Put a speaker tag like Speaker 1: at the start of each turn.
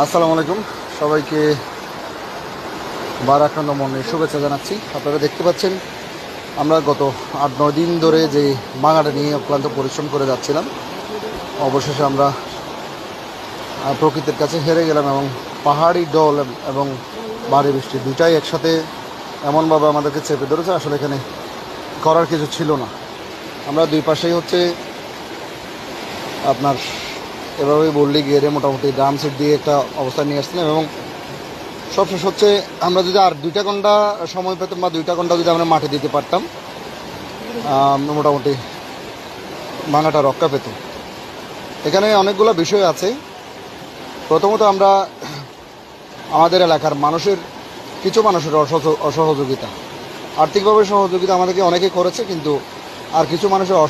Speaker 1: আসসালামু আলাইকুম, সবাইকে বারাকান্দ মনের শুভেচ্ছা জানাচ্ছি। আপনারা দেখতে পাচ্ছেন আমরা গত 8-9 দিন ধরে যে বাঙাটা নিয়ে অক্লান্ত পরিশ্রম করে যাচ্ছিলাম, অবশেষে আমরা প্রকৃতির কাছে হেরে গেলাম এবং পাহাড়ি ডল এবং ভারী বৃষ্টি দুটাই একসাথে এমনভাবে আমাদেরকে চেপে ধরেছে। আসলে এখানে করার কিছু ছিল না। আমরা দুই পাশেই আপনার এভাবেই বললি গিয়ে মোটামুটি ড্রাম সেট দিয়ে একটা অবস্থা নিয়ে আসছিলাম এবং সবশেষ আমরা যদি আর 2টা ঘন্টা সময় পেতাম বা 2টা ঘন্টা যদি আমরা মাঠে দিতে পারতাম, মোটামুটি ভাঙাটা রক্ষা পেত। এখানে অনেকগুলো বিষয় আছে। প্রথমত আমরা আমাদের এলাকার কিছু মানুষের অসহযোগিতা, আর্থিকভাবে সহযোগিতা আমাদেরকে অনেকে করেছে, কিন্তু আর কিছু মানুষের